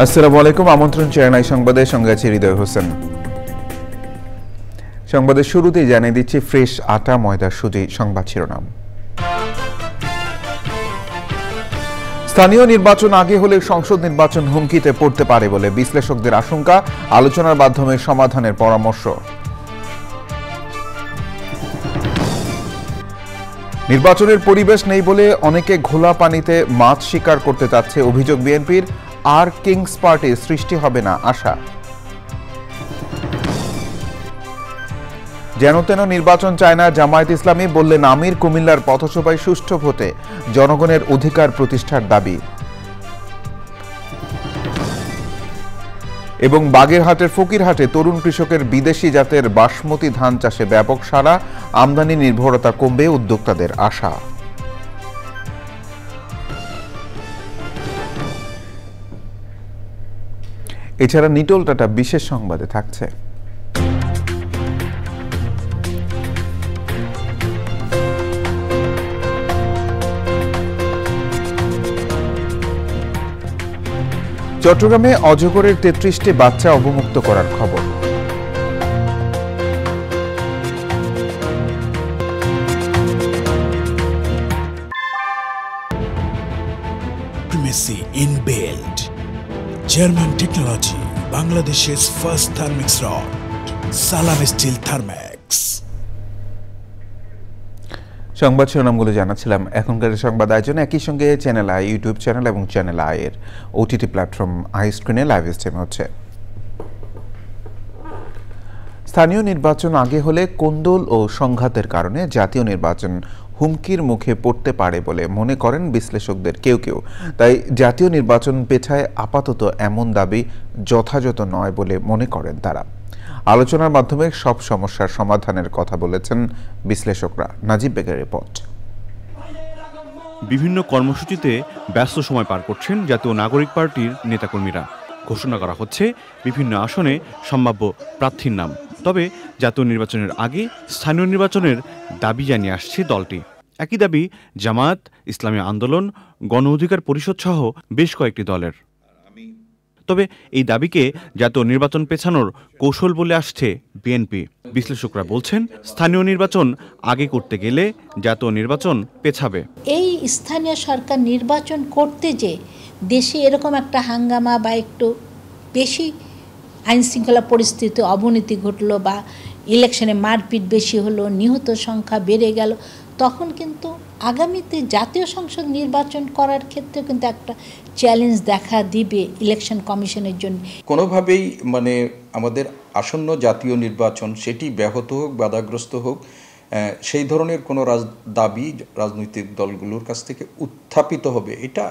আসসালামু আলাইকুম। আমন্ত্রণ চেয়ারনাই সংবাদের সঙ্গে আছে হৃদয় হোসেন। সংবাদের শুরুতেই জানিয়ে দিচ্ছি ফ্রেশ আটা ময়দা সুজি সংবাদ শিরোনাম। স্থানীয় নির্বাচন আগে হলে সংসদ নির্বাচন হুমকিতে পড়তে পারে বলে বিশ্লেষকদের আশঙ্কা, আলোচনার মাধ্যমে সমাধানের পরামর্শ। নির্বাচনের পরিবেশ নেই বলে অনেকে ঘোলা পানিতে মাছ শিকার করতে চাচ্ছে অভিযোগ বিএনপির, আর কিংস পার্টি সৃষ্টি হবে না আশা। যেন তেন নির্বাচন চায় না জামায়াত ইসলামী, বললেন আমির। কুমিল্লার পথসভায় সুষ্ঠু ভোটে জনগণের অধিকার প্রতিষ্ঠার দাবি। এবং বাগেরহাটের ফকিরহাটে তরুণ কৃষকের বিদেশি জাতের বাসমতি ধান চাষে ব্যাপক সাড়া, আমদানি নির্ভরতা কমবে উদ্যোক্তাদের আশা। এছাড়া নিটোল টাটা বিশেষ সংবাদে থাকছে। চট্টগ্রামে অজগরের ৩৩টি বাচ্চা অবমুক্ত করার খবর। Primacy inbuilt. German technology, Bangladesh's first thermix rod, Salam Steel Thermax. সংবাদ শিরোনামগুলো জানাচ্ছিলাম। এখনকার সংবাদ আয়োজনে একই সঙ্গে চ্যানেল আই ইউটিউব চ্যানেল এবং চ্যানেল আই এর ওটিটি প্ল্যাটফর্ম আই স্ক্রিনে লাইভ স্ট্রিম হচ্ছে। স্থানীয় নির্বাচন আগে হলে কোন্দল ও সংঘাতের কারণে জাতীয় নির্বাচন হুমকির মুখে পড়তে পারে বলে মনে করেন বিশ্লেষকদের কেউ কেউ। তাই জাতীয় নির্বাচন পেছায় আপাতত এমন দাবি যথাযথ নয় বলে মনে করেন তারা। আলোচনার মাধ্যমে সব সমস্যার সমাধানের কথা বলেছেন বিশ্লেষকরা। নাজিব বেগের রিপোর্ট। বিভিন্ন কর্মসূচিতে ব্যস্ত সময় পার করছেন জাতীয় নাগরিক পার্টির নেতাকর্মীরা। ঘোষণা করা হচ্ছে বিভিন্ন আসনে সম্ভাব্য প্রার্থীর নাম। তবে জাতীয় নির্বাচনের আগে স্থানীয় নির্বাচনের দাবি জানিয়ে আসছে দলটি। একই দাবি জামায়াত, ইসলামী আন্দোলন, গণ অধিকার পরিষদ সহ বেশ কয়েকটি দলের। তবে এই দাবিকে জাতীয় নির্বাচন পেছানোর কৌশল বলে আসছে বিএনপি। বিশ্লেষকরা বলছেন স্থানীয় নির্বাচন আগে করতে গেলে জাতীয় নির্বাচন পেছাবে। এই স্থানীয় সরকার নির্বাচন করতে যে দেশে এরকম একটা হাঙ্গামা বা একটু বেশি আইনশৃঙ্খলা পরিস্থিতি অবনতি ঘটলো বা ইলেকশনে মারপিট বেশি হলো, নিহত সংখ্যা বেড়ে গেল, তখন কিন্তু আগামীতে জাতীয় সংসদ নির্বাচন করার ক্ষেত্রে কিন্তু একটা চ্যালেঞ্জ দেখা দিবে ইলেকশন কমিশনের জন্য। কোনোভাবেই আমাদের আসন্ন জাতীয় নির্বাচন সেটি ব্যাহত হোক, বাধাগ্রস্ত হোক, সেই ধরনের কোনো দাবি রাজনৈতিক দলগুলোর কাছ থেকে উত্থাপিত হবে, এটা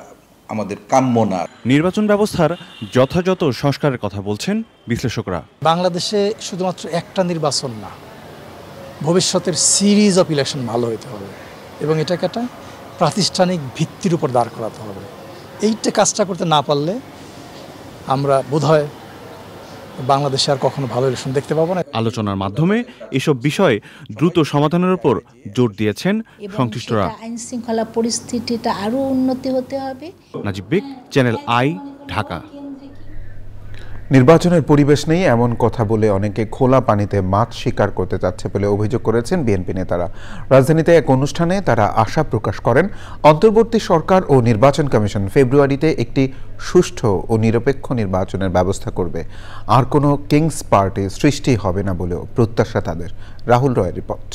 আমাদের কাম্য না। নির্বাচন ব্যবস্থার যথাযথ সংস্কারের কথা বলছেন বিশ্লেষকরা। বাংলাদেশে শুধুমাত্র একটা নির্বাচন না, ভবিষ্যতের সিরিজ অফ ইলেকশন ভালো হতে হবে এবং এটাকে একটা প্রাতিষ্ঠানিক ভিত্তির উপর দাঁড় করাতে হবে। এইটা কাজটা করতে না পারলে আমরা বোধহয় বাংলাদেশে আর কখনো ভালো ইলেকশন দেখতে পাবো না। আলোচনার মাধ্যমে এসব বিষয় দ্রুত সমাধানের উপর জোর দিয়েছেন সংশ্লিষ্টরা। আইন শৃঙ্খলা পরিস্থিতিটা আরো উন্নতি হতে হবে। নাজিব বেগ, চ্যানেল আই, ঢাকা। নির্বাচনের পরিবেশ নেই এমন কথা বলে অনেকে খোলা পানিতে মাছ শিকার করতে চাচ্ছে বলে অভিযোগ করেছেন বিএনপি নেতারা। রাজধানীতে এক অনুষ্ঠানে তারা আশা প্রকাশ করেন অন্তর্বর্তী সরকার ও নির্বাচন কমিশন ফেব্রুয়ারিতে একটি সুষ্ঠু ও নিরপেক্ষ নির্বাচনের ব্যবস্থা করবে, আর কোনো কিংস পার্টি সৃষ্টি হবে না বলেও প্রত্যাশা তাদের। রাহুল রয়ের রিপোর্ট।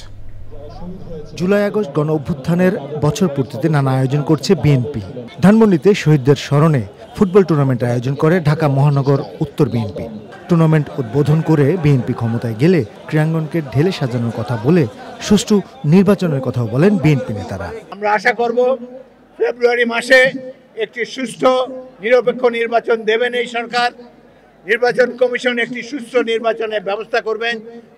জুলাই আগস্ট গণ অভ্যুত্থানের বছর পূর্তিতে নানা আয়োজন করছে বিএনপি। ধানমন্ডিতে শহীদদের স্মরণে ফুটবল টুর্নামেন্টের আয়োজন করে ঢাকা মহানগর উত্তর বিএনপি। টুর্নামেন্ট উদ্বোধন করে বিএনপি ক্ষমতায় গেলে ক্রীড়াঙ্গনকে ঢেলে সাজানোর কথা বলে সুষ্ঠু নির্বাচনের কথাও বলেন বিএনপি নেতারা। আমরা আশা করব ফেব্রুয়ারি মাসে একটি সুষ্ঠু নিরপেক্ষ নির্বাচন দেবেন এই সরকার। নির্বাচন কমিশন একটি সুষ্ঠু নির্বাচনের ব্যবস্থা করবেন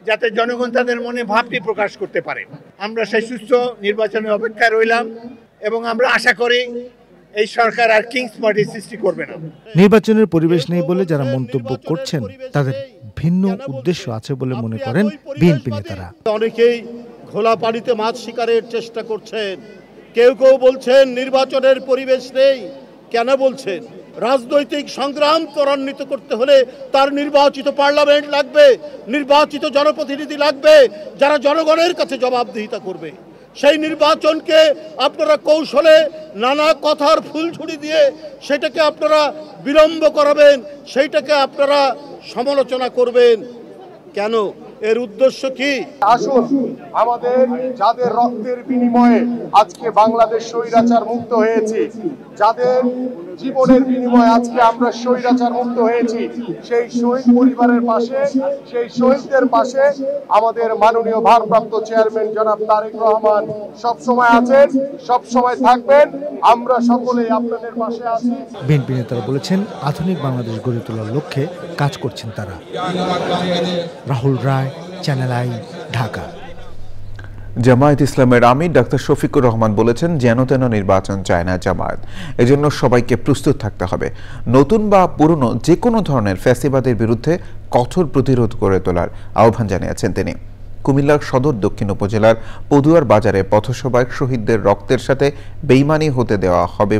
যাতে জনগণ তাদের মনে ভাবটি প্রকাশ করতে পারে। আমরা সেই সুষ্ঠু নির্বাচনের অপেক্ষায় রইলাম এবং আমরা আশা করি এই সরকার আর কিংস পার্টি সৃষ্টি করবে না। নির্বাচনের পরিবেশ নেই বলে যারা মন্তব্য করছেন তাদের ভিন্ন উদ্দেশ্য আছে বলে মনে করেন বিএনপি নেতারা। অনেকেই ঘোলা পানিতে মাছ শিকারের চেষ্টা করছেন, কেউ কেউ বলছেন নির্বাচনের পরিবেশ নেই। কেন বলছেন? রাজনৈতিক সংগ্রাম ত্বরান্বিত করতে হলে তার নির্বাচিত পার্লামেন্ট লাগবে, নির্বাচিত জনপ্রতিনিধি লাগবে যারা জনগণের কাছে জবাবদিহিতা করবে। সেই নির্বাচনকে আপনারা কৌশলে নানা কথার ফুলঝুড়ি দিয়ে সেটাকে আপনারা বিলম্ব করাবেন, সেইটাকে আপনারা সমালোচনা করবেন কেন? এর উদ্দেশ্য কি? আসুন, আমাদের যাদের রক্তের বিনিময়ে আজকে বাংলাদেশ স্বৈরাচার মুক্ত হয়েছে, যাদের জীবনের বিনিময়ে আজকে আমরা স্বৈরাচার মুক্ত হয়েছি, সেই শহীদ পরিবারের পাশে, সেই শহীদদের পাশে আমাদের মাননীয় ভারপ্রাপ্ত চেয়ারম্যান জনাব তারেক রহমান সবসময় আছেন, সবসময় থাকবেন। আমরা সকলেই আপনাদের পাশে আছি। বিএনপি নেতারা বলেছেন, আধুনিক বাংলাদেশ গড়ে তোলার লক্ষ্যে কাজ করছেন তারা। রাহুল রায়, চ্যানেল আই, ঢাকা। জামায়াত ইসলামের আমির ডাক্তার শফিকুর রহমান বলেছেন, যেন তেন নির্বাচন চায় না জামায়াত, এজন্য সবাইকে প্রস্তুত থাকতে হবে। নতুন বা পুরনো যে কোনো ধরনের ফ্যাসিবাদের বিরুদ্ধে কঠোর প্রতিরোধ গড়ে তোলার আহ্বান জানিয়েছেন তিনি। কুমিল্লার সদর দক্ষিণ উপজেলার পদুয়ার বাজারে পথসভায় শহীদদের রক্তের সাথে বেইমানি হতে দেওয়া হবে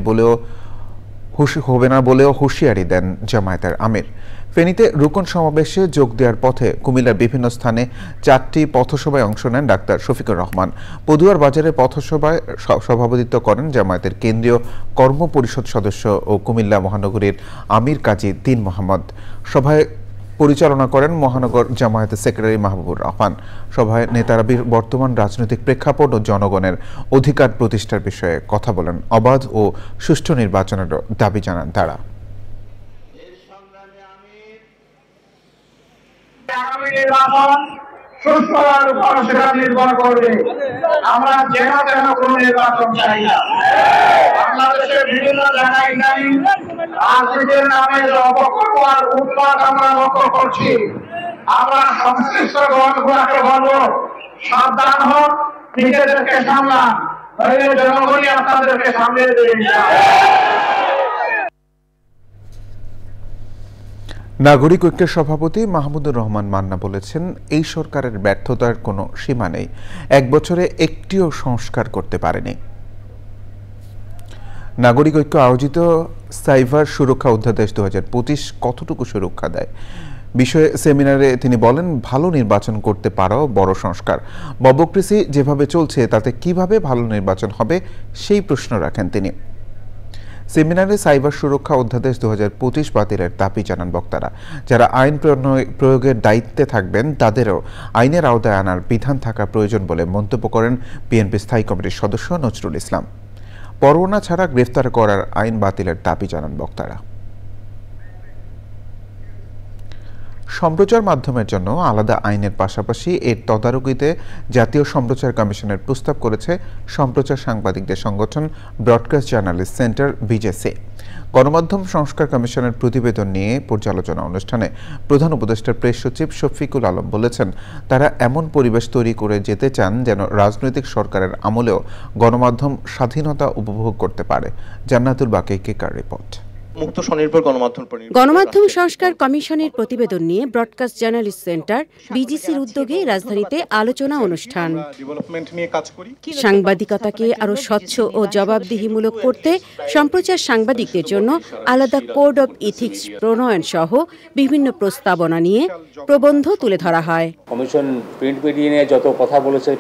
না বলেও হুঁশিয়ারি দেন জামায়াতের আমির। ফেনীতে রুকন সমাবেশে যোগ দেওয়ার পথে কুমিল্লার বিভিন্ন স্থানে 4টি পথসভায় অংশ নেন ডাক্তার শফিকুর রহমান। পদুয়ার বাজারে পথসভায় সভাপতিত্ব করেন জামায়াতের কেন্দ্রীয় কর্ম পরিষদ সদস্য ও কুমিল্লা মহানগরীর আমির কাজী দীন মোহাম্মদ। সভায় পরিচালনা করেন মহানগর জামায়াতের সেক্রেটারি মাহবুবুর রহমান। সভায় নেতারা বর্তমান রাজনৈতিক প্রেক্ষাপট ও জনগণের অধিকার প্রতিষ্ঠার বিষয়ে কথা বলেন। অবাধ ও সুষ্ঠু নির্বাচনের দাবি জানান তারা। নির্ভর করবে। আমরা যেন তেন কোন নির্বাচন চাই না। বাংলাদেশের বিভিন্ন জায়গায় রাজনীতির নামে যে অপকর্ম আর উৎপাদ আমরা লক্ষ্য করছি। আমরা সংশ্লিষ্ট দলগুলোকে বলবো, সাবধান হন, নিজেদেরকে সামলান, নইলে জনগণই আপনাদেরকে সামলিয়ে দেবে। নাগরিক ঐক্যের সভাপতি মাহমুদুর রহমান মান্না বলেছেন, এই সরকারের ব্যর্থতার কোনো সীমা নেই, 1 বছরে একটিও সংস্কার করতে পারেনি। নাগরিক ঐক্য আয়োজিত সাইবার সুরক্ষা অধ্যাদেশ 2025 কতটুকু সুরক্ষা দেয় বিষয়ে সেমিনারে তিনি বলেন, ভালো নির্বাচন করতে পারাও বড় সংস্কার। ব্যুরোক্রেসি যেভাবে চলছে তাতে কিভাবে ভালো নির্বাচন হবে সেই প্রশ্ন রাখেন তিনি। সেমিনারে সাইবার সুরক্ষা অধ্যাদেশ 2025 বাতিলের দাবি জানান বক্তারা। যারা আইন প্রয়োগের দায়িত্বে থাকবেন তাদেরও আইনের আওতায় আনার বিধান থাকা প্রয়োজন বলে মন্তব্য করেন বিএনপি স্থায়ী কমিটির সদস্য নজরুল ইসলাম। পরোয়ানা ছাড়া গ্রেফতার করার আইন বাতিলের দাবি জানান বক্তারা। সম্প্রচার মাধ্যমের জন্য আলাদা আইনের পাশাপাশি এর তদারকিতে জাতীয় সম্প্রচার কমিশনের প্রস্তাব করেছে সম্প্রচার সাংবাদিকদের সংগঠন ব্রডকাস্ট জার্নালিস্ট সেন্টার বিজেসি। গণমাধ্যম সংস্কার কমিশনের প্রতিবেদন নিয়ে পর্যালোচনা অনুষ্ঠানে প্রধান উপদেষ্টার প্রেস সচিব শফিকুল আলম বলেছেন, তারা এমন পরিবেশ তৈরি করে যেতে চান যেন রাজনৈতিক সরকারের আমলেও গণমাধ্যম স্বাধীনতা উপভোগ করতে পারে। জান্নাতুল বাকি কেকার রিপোর্ট। মুক্ত স্বনির্ভর গণমাধ্যম সংস্কার কমিশনের প্রতিবেদন নিয়ে ব্রডকাস্ট জার্নালিস্ট সেন্টার বিজিসির উদ্যোগে রাজধানীতে আলোচনা অনুষ্ঠান। সাংবাদিকতাকে আরও স্বচ্ছ ও জবাবদিহিমূলক করতে সম্প্রচার সাংবাদিকদের জন্য আলাদা কোড অব ইথিক্স প্রণয়ন সহ বিভিন্ন প্রস্তাবনা নিয়ে প্রবন্ধ তুলে ধরা হয়। কমিশন প্রিন্ট মিডিয়া নিয়ে যত কথা বলেছে,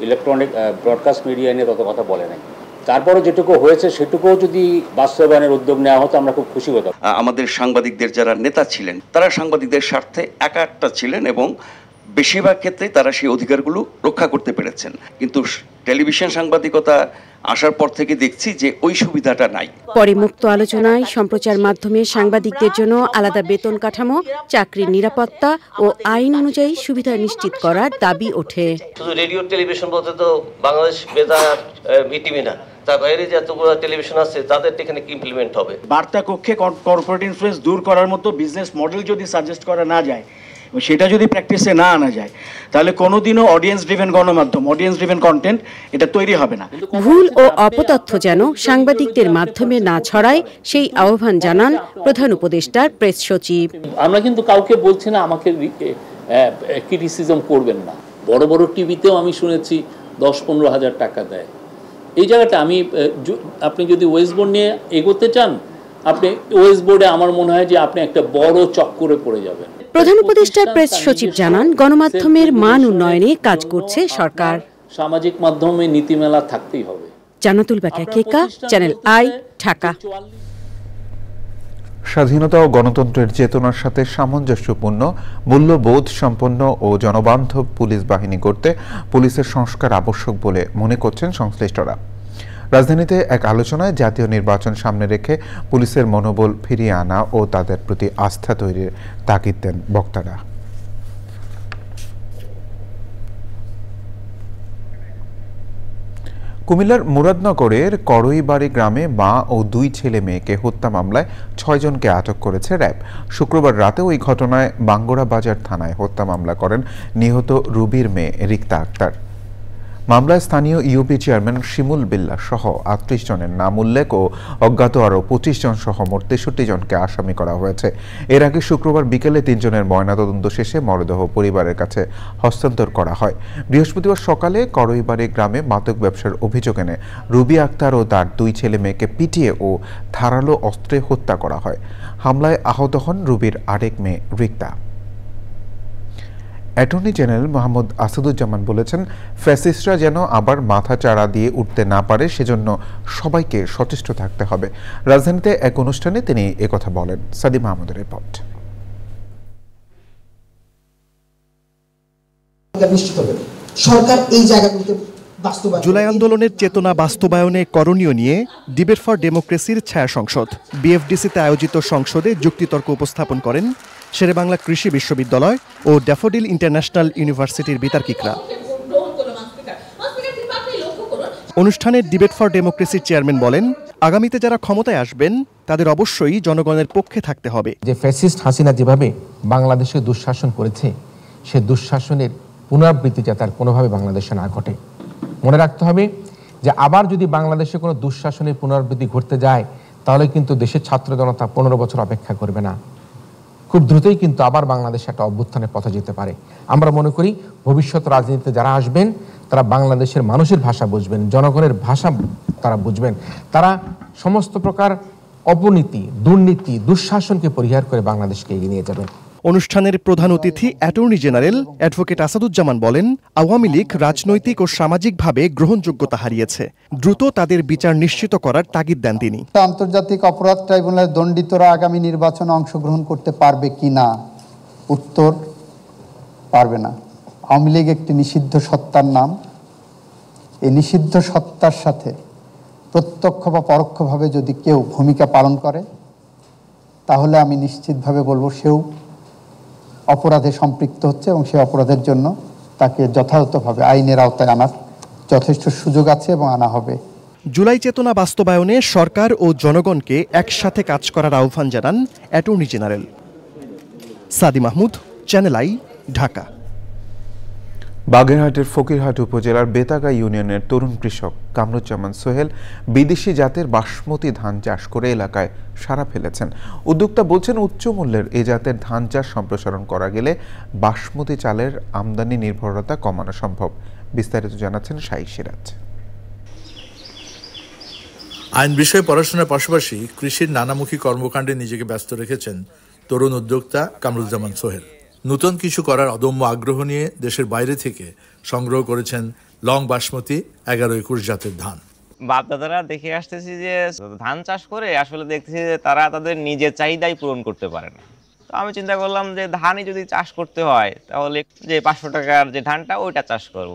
ইলেকট্রনিক ব্রডকাস্ট মিডিয়া নিয়ে তত কথা বলে নাই। তারপরে যেটুকু হয়েছে সেটুকুও যদি বাস্তবায়নের উদ্যোগ নেওয়া হতো আমরা খুব খুশি হতাম। আমাদের সাংবাদিকদের যারা নেতা ছিলেন তারা সাংবাদিকদের স্বার্থে একাট্টা ছিলেন এবং বেশিরভাগ ক্ষেত্রেই তারা সেই অধিকারগুলো রক্ষা করতে পেরেছেন। কিন্তু টেলিভিশন সাংবাদিকতা আসার পর থেকে দেখছি যে ওই সুবিধাটা নাই। পরে মুক্ত আলোচনায় সম্প্রচার মাধ্যমে সাংবাদিকদের জন্য আলাদা বেতন কাঠামো, চাকরির নিরাপত্তা ও আইন অনুযায়ী সুবিধা নিশ্চিত করার দাবি ওঠে। শুধু রেডিও টেলিভিশন বলতে তো বাংলাদেশ বেতার, বিটিভি না, তার বাইরে যতগুলো টেলিভিশন আছে তাদের এখানে কি ইমপ্লিমেন্ট হবে। বার্তা কক্ষে কর্পোরেট ইনফ্লুয়েন্স দূর করার মতো বিজনেস মডেল যদি সাজেস্ট করা না যায়, সেটা যদি প্র্যাকটিসে না আনা যায়, তাহলে কোনোদিনও অডিয়েন্স ড্রিভেন গণমাধ্যম, অডিয়েন্স ড্রিভেন কন্টেন্ট এটা তৈরি হবে না। ভুল ও অপতথ্য যেন সাংবাদিকদের মাধ্যমে না ছড়ায় সেই আহ্বান জানান প্রধান উপদেষ্টার প্রেস সচিব। আমরা কিন্তু কাউকে বলছি না আমাকে ক্রিটিসিজম করবেন না। বড় বড় টিভিতেও আমি শুনেছি 10-15 হাজার টাকা দেয়। এই জায়গাটা আপনি যদি ওয়েস্টবোর্ন নিয়ে এগোতে চান আপনি ওএস বোর্ডে আমার মনে হয় যে আপনি একটা বড় চক্করে পড়ে যাবেন। প্রধান উপদেষ্টার প্রেস সচিব জানান, গণমাধ্যমের মান উন্নয়নে কাজ করছে সরকার। সামাজিক মাধ্যমে নীতিমেলা থাকতেই হবে। জান্নাতুল বাকিয়া কেকা, চ্যানেল আই, ঢাকা। স্বাধীনতা ও গণতন্ত্রের চেতনার সাথে সামঞ্জস্যপূর্ণ, মূল্যবোধ সম্পন্ন ও জনবান্ধব পুলিশ বাহিনী করতে পুলিশের সংস্কার আবশ্যক বলে মনে করছেন সংশ্লিষ্টরা। রাজধানীতে এক আলোচনায় জাতীয় নির্বাচন সামনে রেখে পুলিশের মনোবল ফিরিয়ে আনা ও তাদের প্রতি আস্থা তৈরির তাগিদ দেন বক্তারা। কুমিল্লার মুরাদনগরের করইবাড়ি গ্রামে মা ও 2 ছেলে মেয়েকে হত্যা মামলায় 6 জনকে আটক করেছে র্যাব। শুক্রবার রাতে ওই ঘটনায় বাঙ্গুরা বাজার থানায় হত্যা মামলা করেন নিহত রুবির মেয়ে রিক্তা আক্তার। মামলায় স্থানীয় ইউপি চেয়ারম্যান শিমুল বিল্লাহ সহ 38 জনের নাম উল্লেখ ও অজ্ঞাত আরও 25 জন সহ মোট 63 জনকে আসামি করা হয়েছে। এর আগে শুক্রবার বিকেলে 3 জনের ময়নাতদন্ত শেষে মরদেহ পরিবারের কাছে হস্তান্তর করা হয়। বৃহস্পতিবার সকালে করইবাড়ি গ্রামে মাদক ব্যবসার অভিযোগ এনে রুবি আক্তার ও তার 2 ছেলে মেয়েকে পিটিয়ে ও ধারালো অস্ত্রে হত্যা করা হয়। হামলায় আহত হন রুবির আরেক মেয়ে রিক্তা। অ্যাটর্নি জেনারেল মোহাম্মদ আসাদুজ্জামান বলেছেন, ফ্যাসিস্টরা যেন আবার মাথা চাড়া দিয়ে উঠতে না পারে সেজন্য সবাইকে সচেষ্ট থাকতে হবে। রাজধানীতে এক অনুষ্ঠানে তিনি একথা বলেন। সাদি মাহমুদের রিপোর্ট। সরকার এই জায়গাগুলোতে বাস্তবায়ন, জুলাই আন্দোলনের চেতনা বাস্তবায়নে করণীয় নিয়ে ডিবেট ফর ডেমোক্রেসির ছায়া সংসদ বিএফডিসিতে আয়োজিত সংসদে যুক্তিতর্ক উপস্থাপন করেন শেরেবাংলা কৃষি বিশ্ববিদ্যালয় ও ড্যাফোডিল ইন্টারন্যাশনাল ইউনিভার্সিটির বিতার্কিকরা। অনুষ্ঠানে ডিবেট ফর ডেমোক্রেসির চেয়ারম্যান বলেন, আগামীতে যারা ক্ষমতায় আসবেন তাদের অবশ্যই জনগণের পক্ষে থাকতে হবে। যে ফ্যাসিস্ট হাসিনা যেভাবে বাংলাদেশে দুঃশাসন করেছে, সে দুঃশাসনের পুনরাবৃত্তি যাতে আর কোনোভাবে বাংলাদেশে না ঘটে। মনে রাখতে হবে যে আবার যদি বাংলাদেশে কোনো দুঃশাসনের পুনরাবৃত্তি ঘটতে যায় তাহলে কিন্তু দেশের ছাত্র জনতা 15 বছর অপেক্ষা করবে না, খুব দ্রুতই কিন্তু আবার বাংলাদেশে একটা অভ্যুত্থানের পথে যেতে পারে। আমরা মনে করি ভবিষ্যৎ রাজনীতিতে যারা আসবেন তারা বাংলাদেশের মানুষের ভাষা বুঝবেন, জনগণের ভাষা তারা বুঝবেন, তারা সমস্ত প্রকার অপনীতি, দুর্নীতি, দুঃশাসনকে পরিহার করে বাংলাদেশকে এগিয়ে নিয়ে যাবেন। অনুষ্ঠানের প্রধান অতিথি অ্যাটর্নি জেনারেল অ্যাডভোকেট আসাদুজ্জামান বলেন, আওয়ামী লীগ রাজনৈতিক ও সামাজিকভাবে গ্রহণযোগ্যতা হারিয়েছে, দ্রুত তাদের বিচার নিশ্চিত করার তাগিদ দেন তিনি। আন্তর্জাতিক অপরাধ ট্রাইব্যুনালের দণ্ডিতরা আগামী নির্বাচনে অংশগ্রহণ করতে পারবে কিনা? উত্তর, পারবে না। আওয়ামী লীগ একটি নিষিদ্ধ সত্তার নাম। এই নিষিদ্ধ সত্তার সাথে প্রত্যক্ষ বা পরোক্ষভাবে যদি কেউ ভূমিকা পালন করে তাহলে আমি নিশ্চিতভাবে বলবো সেও অপরাধে সম্পৃক্ত হচ্ছে এবং সেই অপরাধের জন্য তাকে যথাযথভাবে আইনের আওতায় আনার যথেষ্ট সুযোগ আছে এবং আনা হবে। জুলাই চেতনা বাস্তবায়নে সরকার ও জনগণকে একসাথে কাজ করার আহ্বান জানান অ্যাটর্নি জেনারেল। সাদি মাহমুদ, চ্যানেল আই, ঢাকা। বাগেরহাটের ফকিরহাট উপজেলার বেতাগা ইউনিয়নের তরুণ কৃষক কামরুজ্জামান সোহেল বিদেশি জাতের বাসমতি ধান চাষ করে এলাকায় সাড়া ফেলেছেন। উদ্যোক্তা বলছেন, উচ্চ মূল্যের এ জাতের ধান চাষ সম্প্রসারণ করা গেলে বাসমতি চালের আমদানি নির্ভরতা কমানো সম্ভব। বিস্তারিত জানাচ্ছেন শাহী সিরাজ। আইন বিষয়ে পড়াশোনার পাশাপাশি কৃষির নানামুখী কর্মকাণ্ডে নিজেকে ব্যস্ত রেখেছেন তরুণ উদ্যোক্তা কামরুজ্জামান সোহেল। নতুন কিছু করার অদম্য আগ্রহ নিয়ে দেশের বাইরে থেকে সংগ্রহ করেছেন লং বাসমতি 11-21 জাতের ধান। বাপদাদারা দেখে আসতেছি যে ধান চাষ করে আসলে দেখতেছি যে তারা তাদের নিজের চাহিদাই পূরণ করতে পারে না। তো আমি চিন্তা করলাম যে ধানই যদি চাষ করতে হয় তাহলে যে 500 টাকার যে ধানটা ওইটা চাষ করব।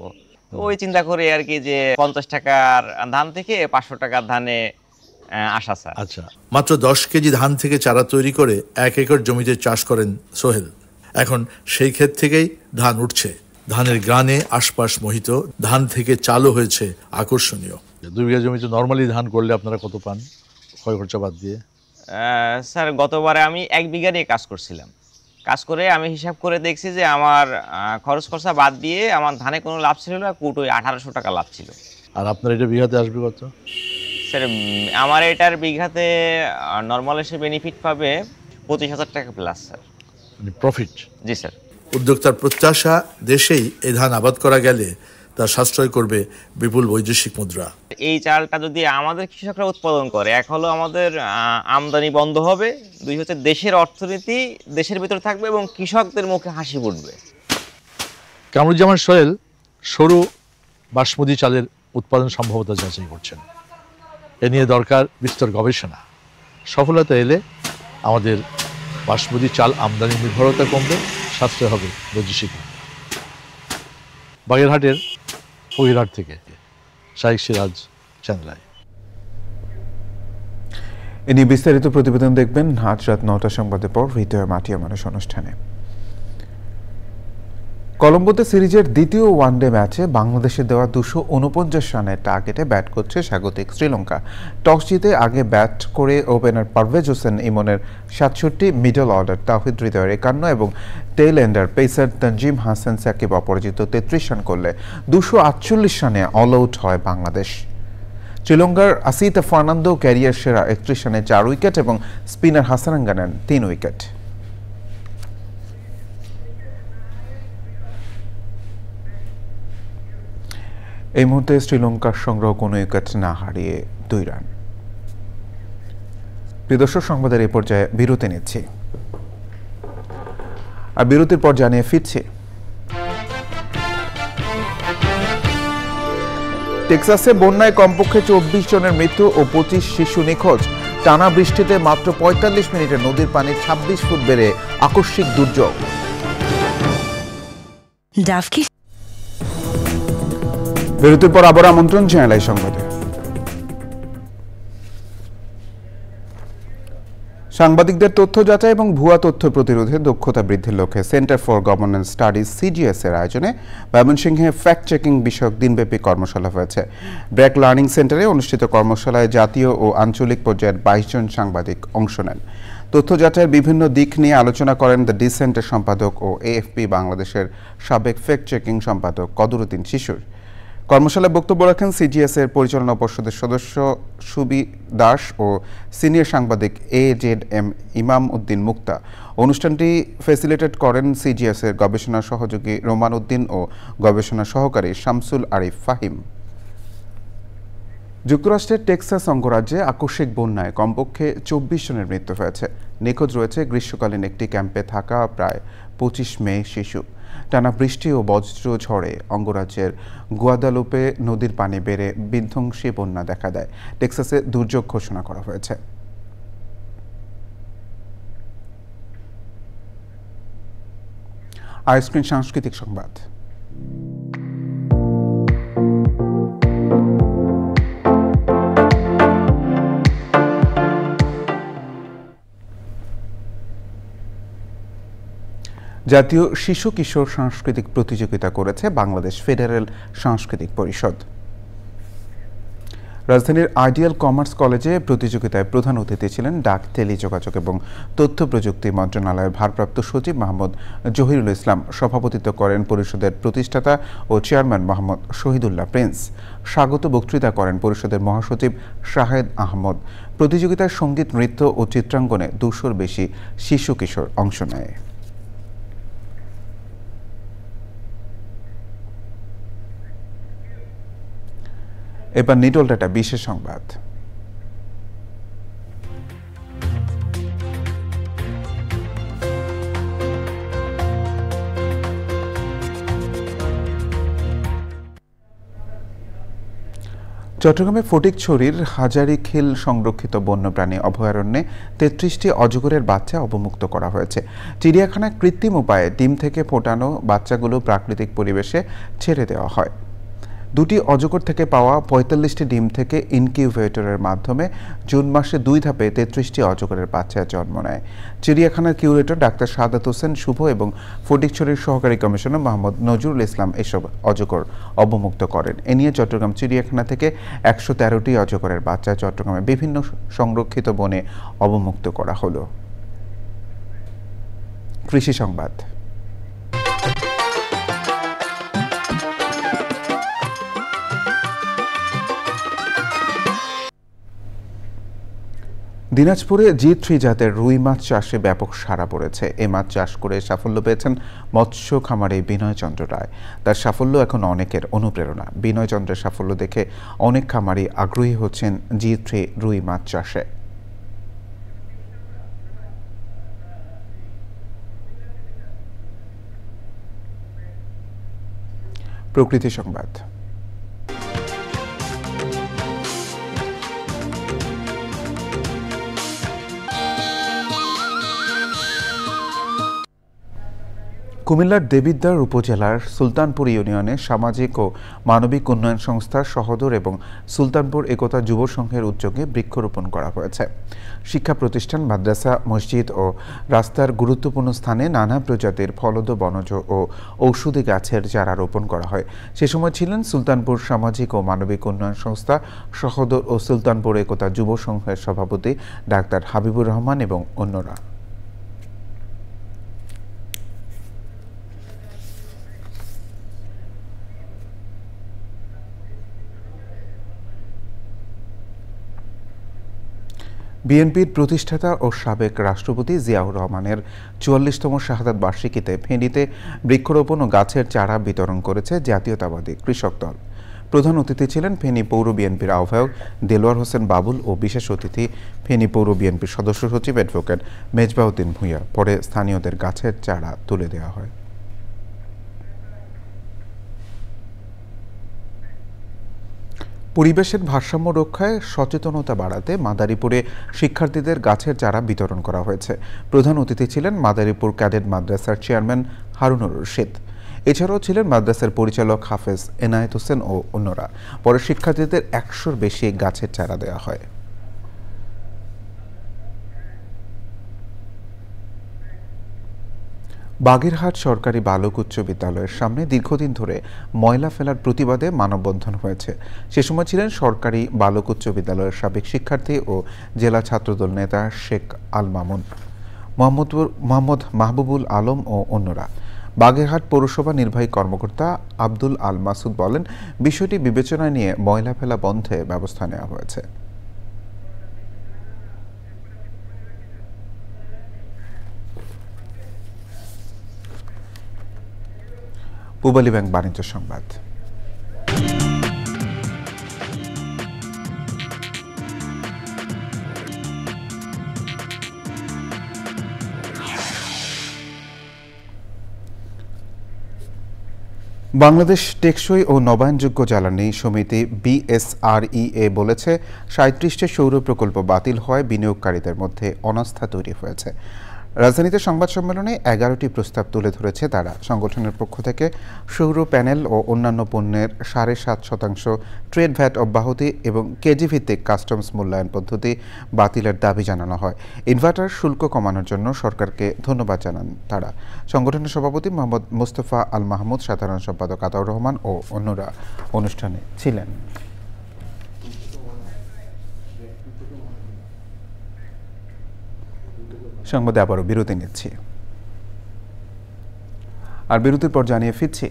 তো ওই চিন্তা করে আর কি যে 50 টাকার ধান থেকে 500 টাকার ধানে আসা স্যার। আচ্ছা, মাত্র 10 কেজি ধান থেকে চারা তৈরি করে 1 একর জমিতে চাষ করেন সোহেল। এখন সেই ক্ষেত থেকেই ধান উঠছে, ধানের গ্রানে আশপাশ মোহিত, ধান থেকে চালও হয়েছে আকর্ষণীয়। 2 বিঘা জমিতে নর্মালি ধান করলে আপনারা কত পান ক্ষয় খরচা বাদ দিয়ে? স্যার গতবারে আমি 1 বিঘা নিয়ে কাজ করছিলাম। কাজ করে আমি হিসাব করে দেখছি যে আমার খরচ খরচা বাদ দিয়ে আমার ধানে কোনো লাভ ছিল না, কুটোয় 1800 টাকা লাভ ছিল। আর আপনার এটা বিঘাতে আসবে কত? স্যার আমার এটার বিঘাতে নর্মাল এসে বেনিফিট পাবে 25,000 টাকা প্লাস স্যার, প্রফিট। জি স্যার। উদ্যোক্তার প্রত্যাশা, দেশেই এই ধান আবাদ করা গেলে তা সাশ্রয় করবে বিপুল বৈদেশিক মুদ্রা। এই চালটা যদি আমাদের কৃষকরা উৎপাদন করে, এক হলো আমাদের আমদানি বন্ধ হবে, দুই হচ্ছে দেশের অর্থনীতি দেশের ভিতরে থাকবে এবং কৃষকদের মুখে হাসি ফুটবে। কামরুজ্জামান সোহেল সরু বাসমতি চালের উৎপাদন সম্ভাব্যতা যাচাই করছেন। এ নিয়ে দরকার বিস্তর গবেষণা। সফলতা এলে আমাদের বাসমতি চাল আমদানি নির্ভরতা কমবে, সাশ্রয় হবে বৈদেশিক। বাগেরহাটের ফকিরহাট থেকে শাইখ সিরাজ, চ্যানেল। এ নিয়ে বিস্তারিত প্রতিবেদন দেখবেন আজ রাত ৯টার সংবাদের পর হৃদয় মাটিয়া মানুষ অনুষ্ঠানে। কলম্বোতে সিরিজের দ্বিতীয় ওয়ানডে ম্যাচে বাংলাদেশের দেওয়া ২৪৯ রানের টার্গেটে ব্যাট করছে স্বাগতিক শ্রীলঙ্কা। টস জিতে আগে ব্যাট করে ওপেনার পারভেজ হোসেন ইমনের ৬৭, মিডল অর্ডার তাওহিদ হৃদয়ের ৫১ এবং tail ender pacer Tanzim Hasan Sakib অপরাজিত ৩৩ রান করলে ২৪৮ রানে অল আউট হয় বাংলাদেশ। শ্রীলঙ্কার আসিতা ফার্নান্দো ক্যারিয়ার সেরা ৩১ রানে ৪ উইকেট এবং স্পিনার হাসানাঙ্গা নেন ৩ উইকেট। এই মুহূর্তে শ্রীলঙ্কার সংগ্রহ কোনো উইকেট না হারিয়ে ২ রান। প্রিয় দর্শক, সংবাদের এই পর্যায়ে বিরতি নিচ্ছি, আর বিরতির পর জানিয়ে ফিরছি। টেক্সাসে বন্যায় কমপক্ষে ২৪ জনের মৃত্যু ও ২৫ শিশু নিখোঁজ। টানা বৃষ্টিতে মাত্র ৪৫ মিনিটে নদীর পানি ২৬ ফুট বেড়ে আকস্মিক দুর্যোগ। বিরতির পর আবার আমন্ত্রণ চ্যানেল সংবাদে। সাংবাদিকদের তথ্য যাচাই এবং ভুয়া তথ্য প্রতিরোধে দক্ষতা বৃদ্ধির লক্ষ্যে centre for governance studies CGS এর আয়োজনে ময়মনসিংহে ফ্যাক্ট চেকিং বিষয়ক দিনব্যাপী কর্মশালা হয়েছে। ব্র্যাক লার্নিং সেন্টারে অনুষ্ঠিত কর্মশালায় জাতীয় ও আঞ্চলিক পর্যায়ের ২২ জন সাংবাদিক অংশ নেন। তথ্য যাচাইয়ের বিভিন্ন দিক নিয়ে আলোচনা করেন দ্য ডিসেন্টের সম্পাদক ও এএফপি বাংলাদেশের সাবেক ফ্যাক্ট চেকিং সম্পাদক কদরুদ্দিন শিশুর। কর্মশালায় বক্তব্য রাখেন সিজিএস এর পরিচালনা পর্ষদের সদস্য সুবি দাস ও সিনিয়র সাংবাদিক AZM ইমাম উদ্দিন মুক্তা। অনুষ্ঠানটি ফ্যাসিলিটেট করেন সিজিএস এর গবেষণা সহযোগী রোমান উদ্দিন ও গবেষণা সহকারী শামসুল আরিফ ফাহিম। যুক্তরাষ্ট্রের টেক্সাস অঙ্গরাজ্যে আকস্মিক বন্যায় কমপক্ষে ২৪ জনের মৃত্যু হয়েছে। নিখোঁজ রয়েছে গ্রীষ্মকালীন একটি ক্যাম্পে থাকা প্রায় ২৫ মেয়ে শিশু। টানা বৃষ্টি ও বজ্র ঝড়ে অঙ্গরাজ্যের গুয়াদালুপে নদীর পানি বেড়ে বিধ্বংসী বন্যা দেখা দেয়। টেক্সাসে দুর্যোগ ঘোষণা করা হয়েছে। আইস্ক্রিন সাংস্কৃতিক সংবাদ। জাতীয় শিশু কিশোর সাংস্কৃতিক প্রতিযোগিতা করেছে বাংলাদেশ ফেডারেল সাংস্কৃতিক পরিষদ। রাজধানীর আইডিয়াল কমার্স কলেজে প্রতিযোগিতায় প্রধান অতিথি ছিলেন ডাক, টেলিযোগাযোগ এবং তথ্য প্রযুক্তি মন্ত্রণালয়ের ভারপ্রাপ্ত সচিব মোহাম্মদ জহিরুল ইসলাম। সভাপতিত্ব করেন পরিষদের প্রতিষ্ঠাতা ও চেয়ারম্যান মোহাম্মদ শহীদুল্লাহ প্রিন্স। স্বাগত বক্তৃতা করেন পরিষদের মহাসচিব শাহেদ আহমদ। প্রতিযোগিতায় সঙ্গীত, নৃত্য ও চিত্রাঙ্গনে ২০০-র বেশি শিশু কিশোর অংশ নেয়। এবার নিটল ডাটা বিশেষ সংবাদ। চট্টগ্রামে ফটিকছড়ির হাজারীখিল সংরক্ষিত বন্যপ্রাণী অভয়ারণ্যে ৩৩টি অজগরের বাচ্চা অবমুক্ত করা হয়েছে। চিড়িয়াখানায় কৃত্রিম উপায়ে ডিম থেকে ফোটানো বাচ্চাগুলো প্রাকৃতিক পরিবেশে ছেড়ে দেওয়া হয়। ২টি অজগর থেকে পাওয়া ৪৫টি ডিম থেকে ইনকিউবেটরের মাধ্যমে জুন মাসে ২ ধাপে ৩৩টি অজগরের বাচ্চা জন্ম নেয়। চিড়িয়াখানার কিউরেটর ডাক্তার সাদাত হোসেন শুভ এবং ফটিকছড়ির সহকারী কমিশনার মোহাম্মদ নজরুল ইসলাম এসব অজগর অবমুক্ত করেন। এ নিয়ে চট্টগ্রাম চিড়িয়াখানা থেকে ১১৩টি অজগরের বাচ্চা চট্টগ্রামে বিভিন্ন সংরক্ষিত বনে অবমুক্ত করা হলো। কৃষি সংবাদ। দিনাজপুরে G3 জাতের রুই মাছ চাষে ব্যাপক সাড়া পড়েছে। এ মাছ চাষ করে সাফল্য পেয়েছেন মৎস্য খামারে বিনয় চন্দ্র রায়। তার সাফল্য এখন অনেকের অনুপ্রেরণা। বিনয় চন্দ্রের সাফল্য দেখে অনেক খামারি আগ্রহী হচ্ছেন G3 রুই মাছ চাষে। প্রকৃতি সংবাদ। কুমিল্লার দেবিদ্বার উপজেলার সুলতানপুর ইউনিয়নে সামাজিক ও মানবিক উন্নয়ন সংস্থার সহোদর এবং সুলতানপুর একতা যুব সংঘের উদ্যোগে বৃক্ষরোপণ করা হয়েছে। শিক্ষা প্রতিষ্ঠান, মাদ্রাসা, মসজিদ ও রাস্তার গুরুত্বপূর্ণ স্থানে নানা প্রজাতির ফলদ, বনজ ও ঔষধি গাছের চারা রোপণ করা হয়। সে সময় ছিলেন সুলতানপুর সামাজিক ও মানবিক উন্নয়ন সংস্থা সহোদর ও সুলতানপুর একতা যুব সংঘের সভাপতি ডাক্তার হাবিবুর রহমান এবং অন্যরা। বিএনপির প্রতিষ্ঠাতা ও সাবেক রাষ্ট্রপতি জিয়াউর রহমানের ৪৪তম শাহাদাত বার্ষিকীতে ফেনীতে বৃক্ষরোপণ ও গাছের চারা বিতরণ করেছে জাতীয়তাবাদী কৃষক দল। প্রধান অতিথি ছিলেন ফেনী পৌর বিএনপির আহ্বায়ক দেলোয়ার হোসেন বাবুল ও বিশেষ অতিথি ফেনী পৌর বিএনপির সদস্য সচিব অ্যাডভোকেট মেজবাউদ্দিন ভূঁইয়া। পরে স্থানীয়দের গাছের চারা তুলে দেওয়া হয়। পরিবেশের ভারসাম্য রক্ষায় সচেতনতা বাড়াতে মাদারীপুরে শিক্ষার্থীদের গাছের চারা বিতরণ করা হয়েছে। প্রধান অতিথি ছিলেন মাদারীপুর ক্যাডেট মাদ্রাসার চেয়ারম্যান হারুনুর রশিদ। এছাড়াও ছিলেন মাদ্রাসার পরিচালক হাফেজ এনায়েত হোসেন ও অন্যরা। পরে শিক্ষার্থীদের ১০০-র বেশি গাছের চারা দেওয়া হয়। বাগেরহাট সরকারি বালক উচ্চ বিদ্যালয়ের সামনে দীর্ঘদিন ধরে ময়লা ফেলার প্রতিবাদে মানববন্ধন হয়েছে। সে সময় ছিলেন সরকারি বালক উচ্চ বিদ্যালয়ের সাবেক শিক্ষার্থী ও জেলা ছাত্রদল নেতা শেখ আল মামুন, মোহাম্মদ মাহবুবুল আলম ও অন্যরা। বাগেরহাট পৌরসভা নির্বাহী কর্মকর্তা আব্দুল আল মাসুদ বলেন, বিষয়টি বিবেচনায় নিয়ে ময়লা ফেলা বন্ধে ব্যবস্থা নেওয়া হয়েছে। পূবালী ব্যাংক বাণিজ্য সংবাদ। বাংলাদেশ টেকসই ও নবায়নযোগ্য জ্বালানি সমিতি BSREA বলেছে ৩৭টি সৌর প্রকল্প বাতিল হওয়ায় বিনিয়োগকারীদের মধ্যে অনাস্থা তৈরি হয়েছে। রাজধানীতে সংবাদ সম্মেলনে ১১টি প্রস্তাব তুলে ধরেছে তারা। সংগঠনের পক্ষ থেকে সৌর প্যানেল ও অন্যান্য পণ্যের ৭.৫% ট্রেড ভ্যাট অব্যাহতি এবং কেজি ভিত্তিক কাস্টমস মূল্যায়ন পদ্ধতি বাতিলের দাবি জানানো হয়। ইনভার্টার শুল্ক কমানোর জন্য সরকারকে ধন্যবাদ জানান তারা। সংগঠনের সভাপতি মোহাম্মদ মোস্তফা আল মাহমুদ, সাধারণ সম্পাদক আতাউর রহমান ও অন্যরা অনুষ্ঠানে ছিলেন। সংবাদে আবারও বিরতি নিচ্ছি, আর বিরতির পর জানিয়ে ফিরছি।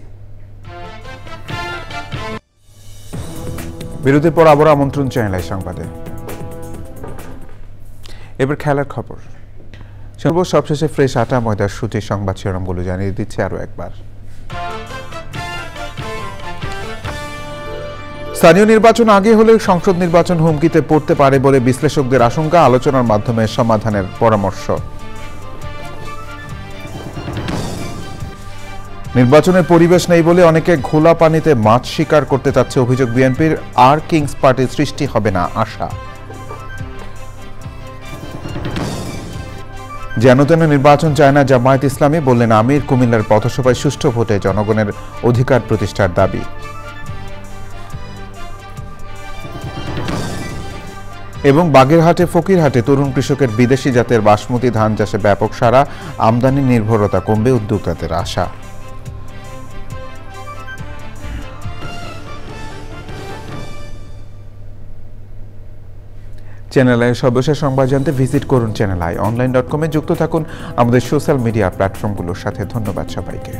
বিরতির পর আবারও আমন্ত্রণ চ্যানেল সংবাদে। এবার খেলার খবর। সবশেষে ফ্রেশ আটা ময়দার সূচির সংবাদ শিরোনামগুলো জানিয়ে দিচ্ছে আরও একবার। স্থানীয় নির্বাচন আগে হলেও সংসদ নির্বাচন হুমকিতে পড়তে পারে বলে বিশ্লেষকদের আশঙ্কা। আলোচনার মাধ্যমে সমাধানের পরামর্শ। নির্বাচনের পরিবেশ নেই বলে অনেকে ঘোলা পানিতে মাছ শিকার করতে চাচ্ছে অভিযোগ বিএনপির। আর কিংস পার্টির সৃষ্টি হবে না আশা। যেন নির্বাচন চায় না জামায়াত ইসলামী, বললেন আমির। কুমিল্লার পথসভায় সুষ্ঠু ভোটে জনগণের অধিকার প্রতিষ্ঠার দাবি। এবং বাগেরহাটে ফকিরহাটে তরুণ কৃষকের বিদেশি জাতের বাসমতি ধান চাষে ব্যাপক সাড়া। আমদানি নির্ভরতা কমবে, উদ্যোক্তাদের আশা। চ্যানেল আই সর্বশেষ সংবাদ জানতে ভিজিট করুন চ্যানেল আই অনলাইন.com-এ। যুক্ত থাকুন আমাদের সোশ্যাল মিডিয়া প্ল্যাটফর্মগুলোর সাথে। ধন্যবাদ সবাইকে।